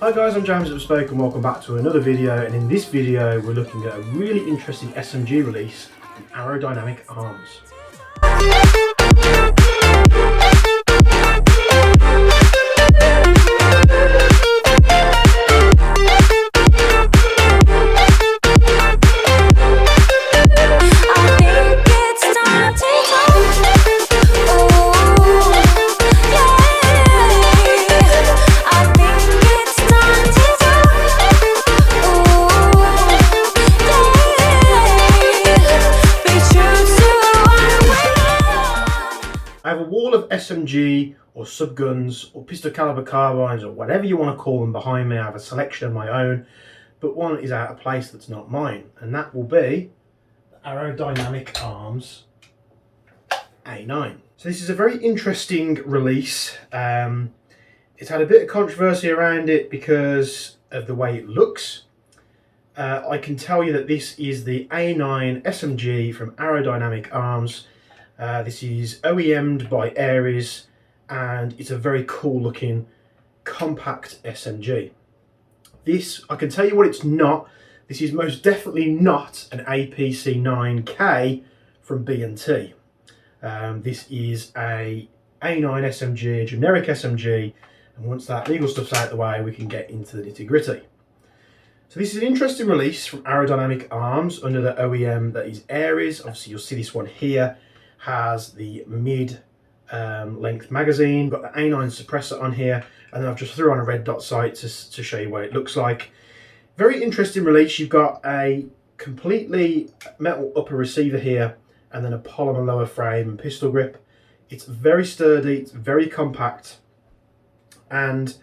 Hi guys, I'm James at Bespoke and welcome back to another video, and in this video we're looking at a really interesting SMG release from Aerodynamic Arms. I have a wall of SMG or subguns or pistol caliber carbines or whatever you want to call them behind me. I have a selection of my own, but one is out of place that's not mine, and that will be the Aerodynamic Arms A9. So this is a very interesting release. It's had a bit of controversy around it because of the way it looks. I can tell you that this is the A9 SMG from Aerodynamic Arms. This is OEM'd by Aries, and it's a very cool looking compact SMG. This, I can tell you what it's not. This is most definitely not an APC-9K from B&T. This is a A9 SMG, a generic SMG, and once that legal stuff's out of the way, we can get into the nitty gritty. So this is an interesting release from Aerodynamic Arms under the OEM that is Aries. Obviously you'll see this one here has the mid-length magazine, got the A9 suppressor on here, and then I've just threw on a red dot sight to show you what it looks like. Very interesting release. You've got a completely metal upper receiver here, and then a polymer lower frame and pistol grip. It's very sturdy, it's very compact, and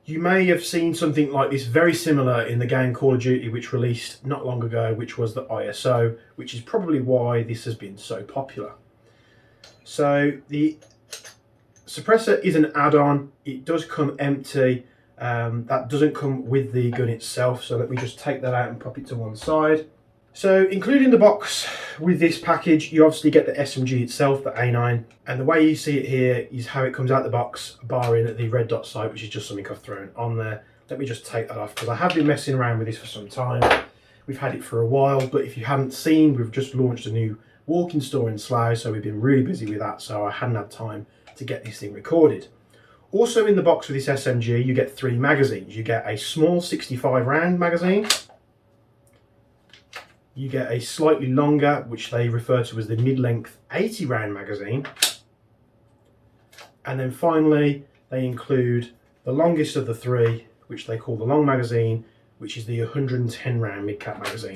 you may have seen something like this very similar in the game Call of Duty, which released not long ago, which was the ISO, which is probably why this has been so popular. So the suppressor is an add-on. It does come empty. That doesn't come with the gun itself, so let me just take that out and pop it to one side. So including the box with this package, you obviously get the SMG itself, the A9, and the way you see it here is how it comes out the box, barring at the red dot sight, which is just something I've thrown on there. Let me just take that off because I have been messing around with this for some time. We've had it for a while, but if you haven't seen, we've just launched a new walk-in store in Slough, so we've been really busy with that, so I hadn't had time to get this thing recorded. Also in the box with this SMG, you get 3 magazines. You get a small 65 round magazine. You get a slightly longer, which they refer to as the mid-length 80 round magazine. And then finally, they include the longest of the 3, which they call the long magazine, which is the 110 round mid-cap magazine.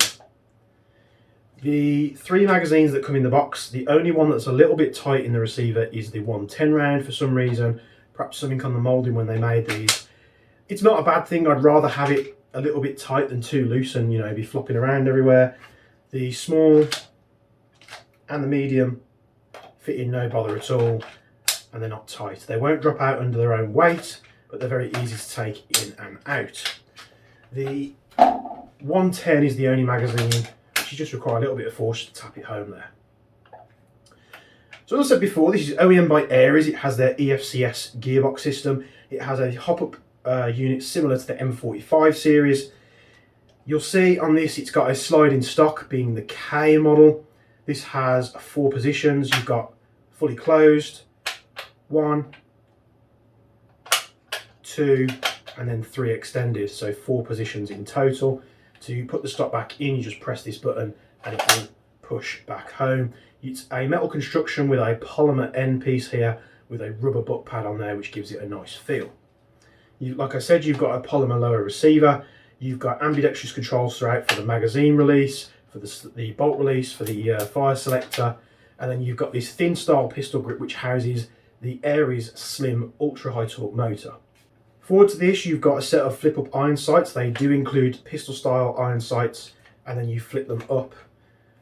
The 3 magazines that come in the box, the only one that's a little bit tight in the receiver is the 110 round for some reason. Perhaps something on the moulding when they made these. It's not a bad thing. I'd rather have it a little bit tight than too loose and, you know, be flopping around everywhere. The small and the medium fit in no bother at all, and they're not tight. They won't drop out under their own weight, but they're very easy to take in and out. The 110 is the only magazine, which you just require a little bit of force to tap it home there. So as I said before, this is OEM by Aries. It has their EFCS gearbox system. It has a hop-up unit similar to the M45 series. You'll see on this it's got a sliding stock, being the K model. This has 4 positions. You've got fully closed, 1, 2, and then 3 extended, so 4 positions in total. To put the stock back in, you just press this button and it will push back home. It's a metal construction with a polymer end piece here with a rubber butt pad on there, which gives it a nice feel. Like I said, you've got a polymer lower receiver. You've got ambidextrous controls throughout for the magazine release, for the bolt release, for the fire selector, and then you've got this thin style pistol grip which houses the Aries slim ultra high torque motor. Forward to this, you've got a set of flip up iron sights. They do include pistol style iron sights, and then you flip them up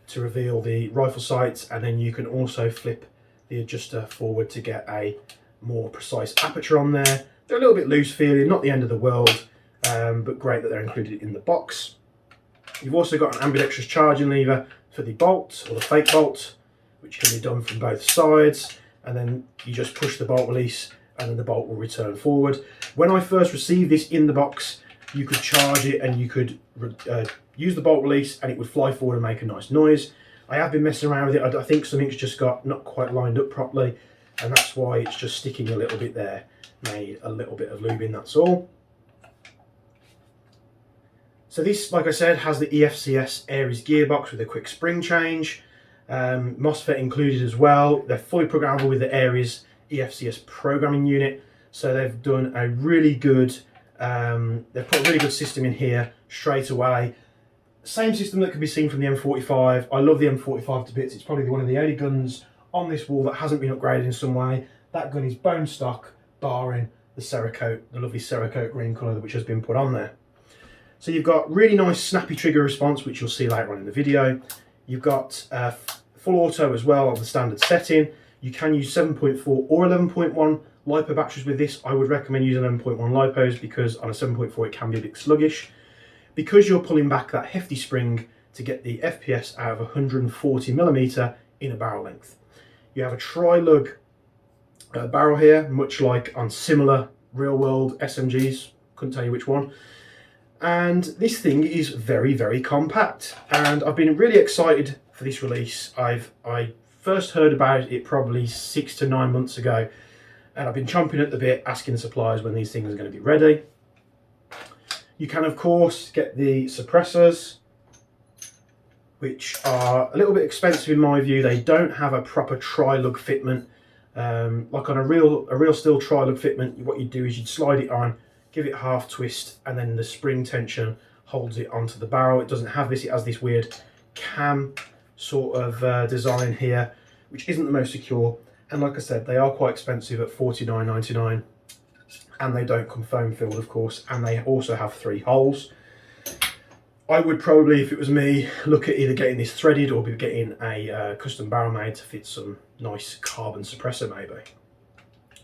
to reveal the rifle sights, and then you can also flip the adjuster forward to get a more precise aperture on there. They're a little bit loose feeling, not the end of the world. But great that they're included in the box. You've also got an ambidextrous charging lever for the bolt, or the fake bolt, which can be done from both sides, and then you just push the bolt release and then the bolt will return forward. When I first received this in the box, you could charge it and you could use the bolt release and it would fly forward and make a nice noise. I have been messing around with it. I think something's just got not quite lined up properly, and that's why it's just sticking a little bit there. Made a little bit of lubing, that's all. So this, like I said, has the EFCS Aries gearbox with a quick spring change. MOSFET included as well. They're fully programmable with the Aries EFCS programming unit. So they've done a really good, they've put a really good system in here straight away. Same system that can be seen from the M45. I love the M45 to bits. It's probably one of the only guns on this wall that hasn't been upgraded in some way. That gun is bone stock, barring the Cerakote, the lovely Cerakote green colour which has been put on there. So you've got really nice snappy trigger response, which you'll see later on in the video. You've got full auto as well on the standard setting. You can use 7.4 or 11.1 LiPo batteries with this. I would recommend using 11.1 LiPos because on a 7.4 it can be a bit sluggish. Because you're pulling back that hefty spring to get the FPS out of 140mm in a barrel length. You have a tri-lug barrel here, much like on similar real-world SMGs, couldn't tell you which one. And this thing is very, very compact, and I've been really excited for this release. I first heard about it probably 6 to 9 months ago, and I've been chomping at the bit asking the suppliers when these things are going to be ready. You can of course get the suppressors, which are a little bit expensive in my view. They don't have a proper tri-lug fitment. Like on a real steel tri-lug fitment, what you'd do is you'd slide it on, give it a half twist, and then the spring tension holds it onto the barrel. It doesn't have this, it has this weird cam sort of design here, which isn't the most secure. And like I said, they are quite expensive at $49.99, and they don't come foam filled, of course, and they also have 3 holes. I would probably, if it was me, look at either getting this threaded or be getting a custom barrel made to fit some nice carbon suppressor maybe.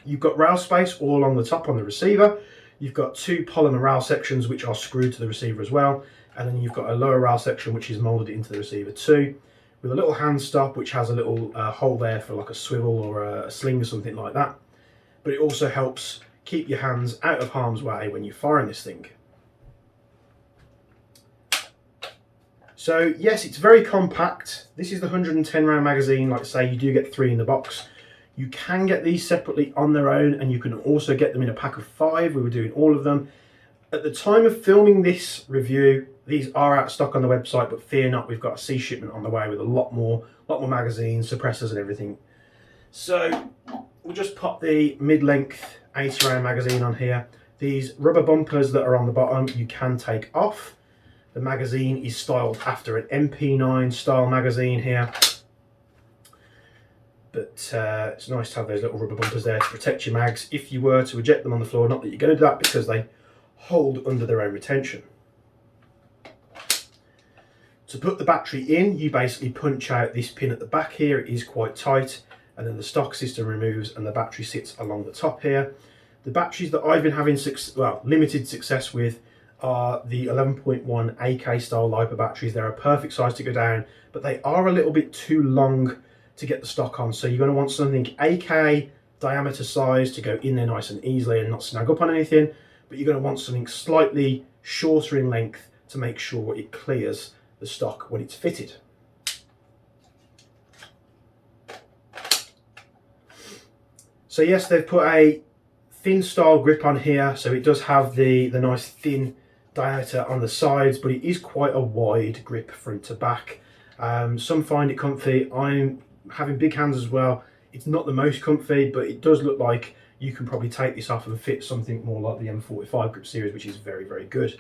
You've got rail space all along the top on the receiver. You've got 2 polymer rail sections which are screwed to the receiver as well, and then you've got a lower rail section which is moulded into the receiver too, with a little hand stop which has a little hole there for like a swivel or a sling or something like that. But it also helps keep your hands out of harm's way when you're firing this thing. So yes, it's very compact. This is the 110 round magazine. Like I say, you do get 3 in the box. You can get these separately on their own, and you can also get them in a pack of 5. We were doing all of them. At the time of filming this review, these are out of stock on the website, but fear not, we've got a sea shipment on the way with a lot more magazines, suppressors and everything. So we'll just pop the mid-length 80 round magazine on here. These rubber bumpers that are on the bottom, you can take off. The magazine is styled after an MP9 style magazine here. But it's nice to have those little rubber bumpers there to protect your mags if you were to eject them on the floor. Not that you're going to do that because they hold under their own retention. To put the battery in, you basically punch out this pin at the back here. It is quite tight, and then the stock system removes and the battery sits along the top here. The batteries that I've been having limited success with are the 11.1 AK style LiPo batteries. They're a perfect size to go down, but they are a little bit too long to get the stock on. So you're going to want something AK diameter size to go in there nice and easily and not snag up on anything, but you're going to want something slightly shorter in length to make sure it clears the stock when it's fitted. So yes, they've put a thin style grip on here, so it does have the nice thin diameter on the sides, but it is quite a wide grip front to back. Some find it comfy. I'm having big hands as well. It's not the most comfy, but it does look like you can probably take this off and fit something more like the M45 grip series, which is very, very good.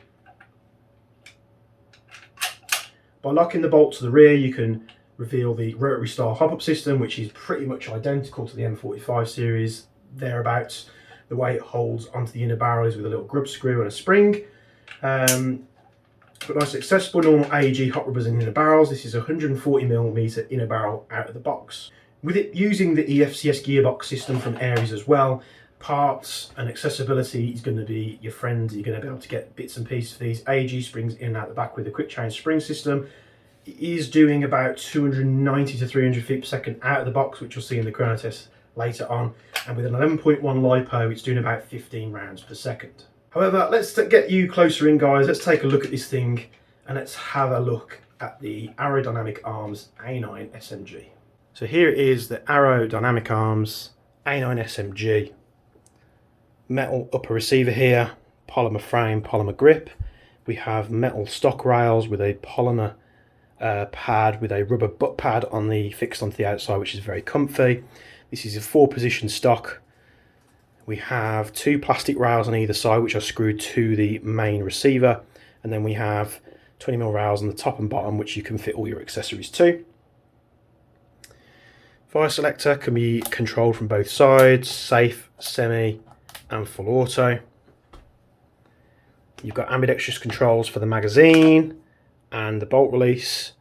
By locking the bolt to the rear, you can reveal the rotary style hop-up system, which is pretty much identical to the M45 series, thereabouts. The way it holds onto the inner barrel is with a little grub screw and a spring. But nice accessible normal AEG hot rubbers in inner barrels. This is a 140mm inner barrel out of the box. With it using the EFCS gearbox system from Aries as well, parts and accessibility is going to be your friend. You're going to be able to get bits and pieces for these AEG springs in and out the back with a quick change spring system. It is doing about 290 to 300 feet per second out of the box, which you'll see in the chrono test later on, and with an 11.1 LiPo it's doing about 15 rounds per second. However, let's get you closer in, guys. Let's take a look at this thing and let's have a look at the Aerodynamic Arms A9 SMG. So here it is, the Aerodynamic Arms A9 SMG. Metal upper receiver here, polymer frame, polymer grip. We have metal stock rails with a polymer pad with a rubber butt pad fixed onto the outside, which is very comfy. This is a 4-position stock. We have 2 plastic rails on either side, which are screwed to the main receiver, and then we have 20mm rails on the top and bottom, which you can fit all your accessories to. Fire selector can be controlled from both sides, safe, semi and full auto. You've got ambidextrous controls for the magazine and the bolt release,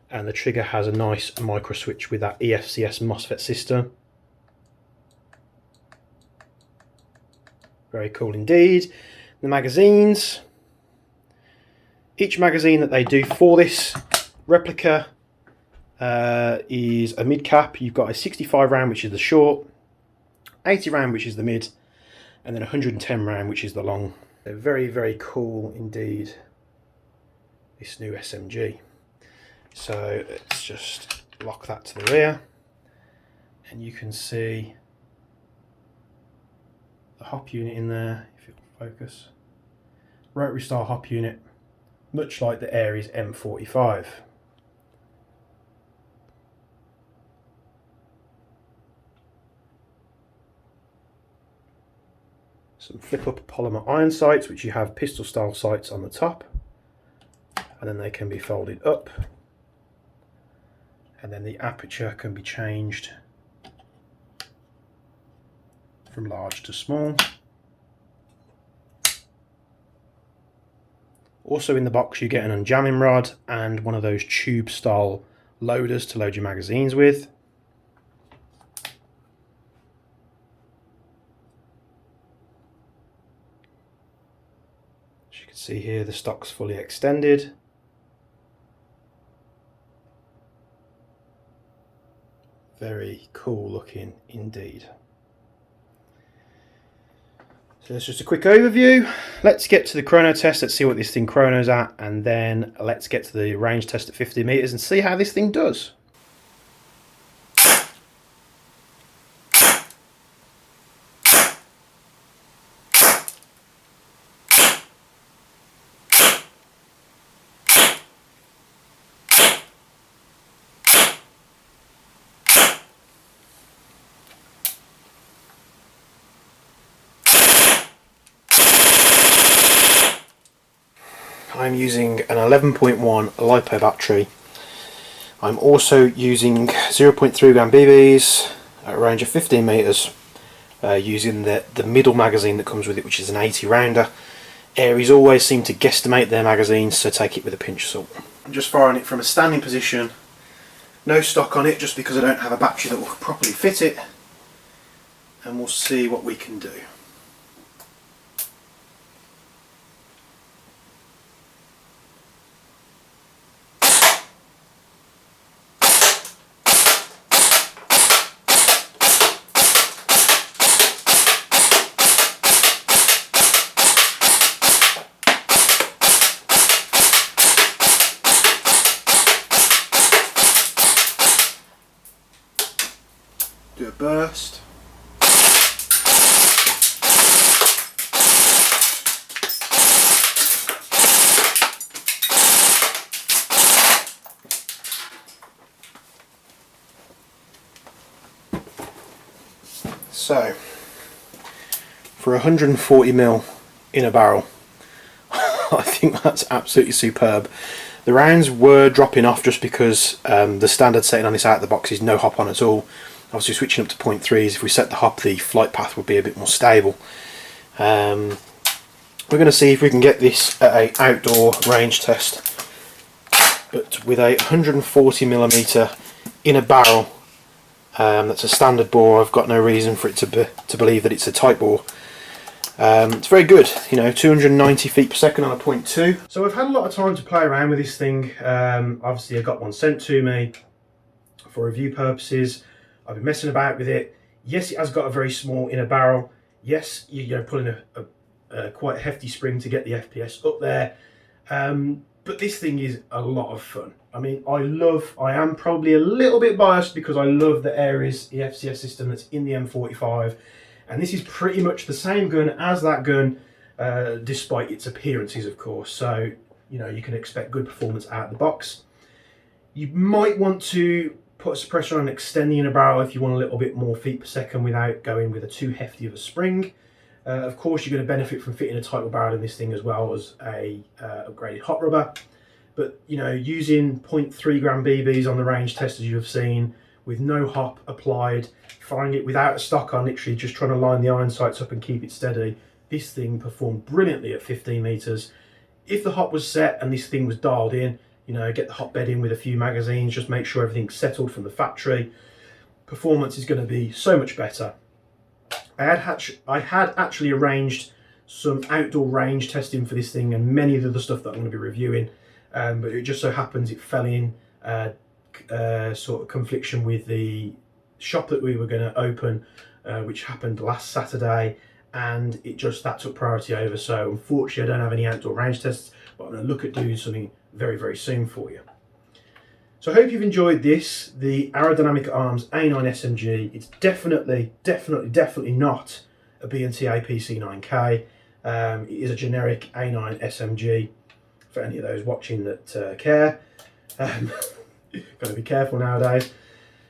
and the trigger has a nice micro switch with that EFCS MOSFET system. Very cool indeed. The magazines. Each magazine that they do for this replica is a mid cap. You've got a 65 round, which is the short, 80 round, which is the mid, and then 110 round, which is the long. They're very, very cool indeed, this new SMG. So let's just lock that to the rear, and you can see the hop unit in there, if it will focus. Rotary style hop unit, much like the Ares M45. Some flip up polymer iron sights, which you have pistol style sights on the top, and then they can be folded up, and then the aperture can be changed from large to small. Also in the box you get an unjamming rod and one of those tube style loaders to load your magazines with. As you can see here, the stock's fully extended. Very cool looking indeed. So that's just a quick overview. Let's get to the chrono test. Let's see what this thing chronos at, and then let's get to the range test at 50 meters and see how this thing does. I'm using an 11.1 LiPo battery. I'm also using 0.3 gram BBs at a range of 15 meters, using the middle magazine that comes with it, which is an 80 rounder. Ares always seem to guesstimate their magazines, so take it with a pinch of salt. I'm just firing it from a standing position, no stock on it, just because I don't have a battery that will properly fit it, and we'll see what we can do. Do a burst. So, for 140mm in a barrel, I think that's absolutely superb. The rounds were dropping off just because the standard setting on this out of the box is no hop on at all. Obviously switching up to 0.3s, if we set the hop, the flight path would be a bit more stable. We're going to see if we can get this at an outdoor range test, but with a 140mm in a barrel, that's a standard bore. I've got no reason for it to believe that it's a tight bore. It's very good, you know, 290 feet per second on a 0.2. So I've had a lot of time to play around with this thing. Obviously I got one sent to me for review purposes. I've been messing about with it. Yes, it has got a very small inner barrel. Yes, you're pulling a quite hefty spring to get the FPS up there. But this thing is a lot of fun. I mean, I am probably a little bit biased because I love the Ares EFCS system that's in the M45. And this is pretty much the same gun as that gun, despite its appearances, of course. So, you know, you can expect good performance out of the box. You might want to put a suppressor on extending in a barrel if you want a little bit more feet per second without going with a too hefty of a spring. Of course, you're going to benefit from fitting a tighter barrel in this thing as well as a upgraded hot rubber. But, you know, using 0.3 gram BBs on the range test as you have seen, with no hop applied, firing it without a stock on, literally just trying to line the iron sights up and keep it steady, this thing performed brilliantly at 15 meters. If the hop was set and this thing was dialed in, you know, get the hotbed in with a few magazines, just make sure everything's settled from the factory, performance is going to be so much better. I had actually arranged some outdoor range testing for this thing and many of the other stuff that I'm going to be reviewing, but it just so happens it fell in sort of confliction with the shop that we were going to open, which happened last Saturday, and that took priority over. So unfortunately I don't have any outdoor range tests, but I'm going to look at doing something very, very soon for you. So I hope you've enjoyed this, the Aerodynamic Arms A9 SMG. It's definitely not a B&T APC-9K. It is a generic A9 SMG for any of those watching that care. Got to be careful nowadays.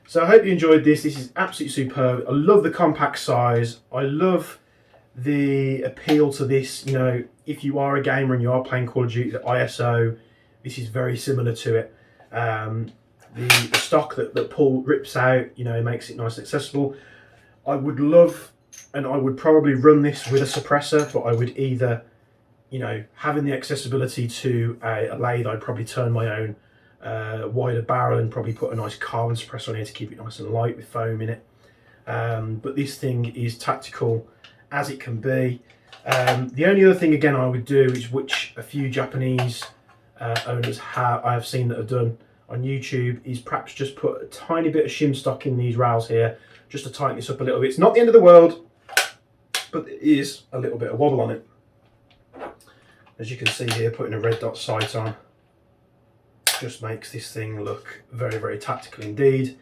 So I hope you enjoyed this. This is absolutely superb. I love the compact size. I love the appeal to this. You know, if you are a gamer and you are playing Call of Duty at ISO, this is very similar to it. The stock that Paul rips out, you know, makes it nice and accessible. I would love, and I would probably run this with a suppressor, but I would either, you know, having the accessibility to a lathe, I'd probably turn my own wider barrel and probably put a nice carbon suppressor on here to keep it nice and light with foam in it. But this thing is tactical as it can be. The only other thing again I would do is, which a few Japanese owners I have seen that have done on YouTube, is perhaps just put a tiny bit of shim stock in these rails here just to tighten this up a little bit. It's not the end of the world, but there is a little bit of wobble on it. As you can see here, putting a red dot sight on just makes this thing look very, very tactical indeed.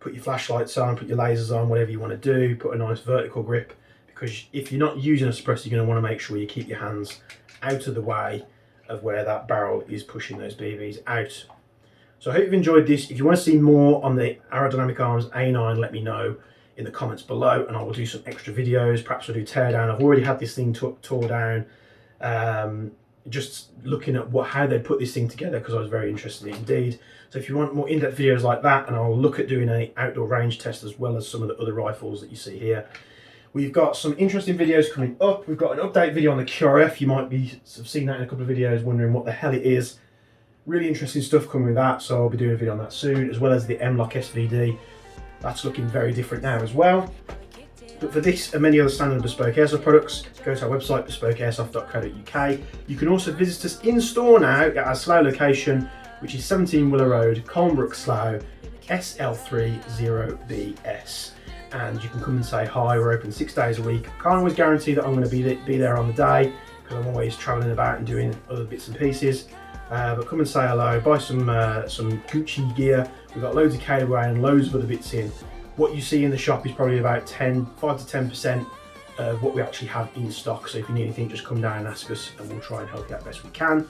Put your flashlights on, put your lasers on, whatever you want to do. Put a nice vertical grip, because if you're not using a suppressor, you're going to want to make sure you keep your hands out of the way of where that barrel is pushing those BBs out. So I hope you've enjoyed this. If you want to see more on the Aerodynamic Arms A9, let me know in the comments below and I will do some extra videos. Perhaps we'll do teardown. I've already had this thing tore down, just looking at how they put this thing together, because I was very interested indeed. So if you want more in-depth videos like that, and I'll look at doing an outdoor range test as well as some of the other rifles that you see here. We've got some interesting videos coming up. We've got an update video on the QRF. You might be seen that in a couple of videos, wondering what the hell it is. Really interesting stuff coming with that, so I'll be doing a video on that soon, as well as the M-Lock SVD. That's looking very different now as well. But for this and many other standard bespoke airsoft products, go to our website, bespokeairsoft.co.uk. You can also visit us in store now at our Slough location, which is 17 Willow Road, Colnbrook, Slough, SL30BS. And you can come and say hi. We're open 6 days a week. Can't always guarantee that I'm going to be there on the day, because I'm always travelling about and doing other bits and pieces. But come and say hello, buy some Gucci gear. We've got loads of cable and loads of other bits in. What you see in the shop is probably about 5 to 10% of what we actually have in stock. So if you need anything, just come down and ask us and we'll try and help you out best we can.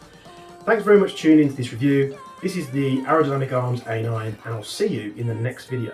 Thanks very much for tuning into this review. This is the Aerodynamic Arms A9, and I'll see you in the next video.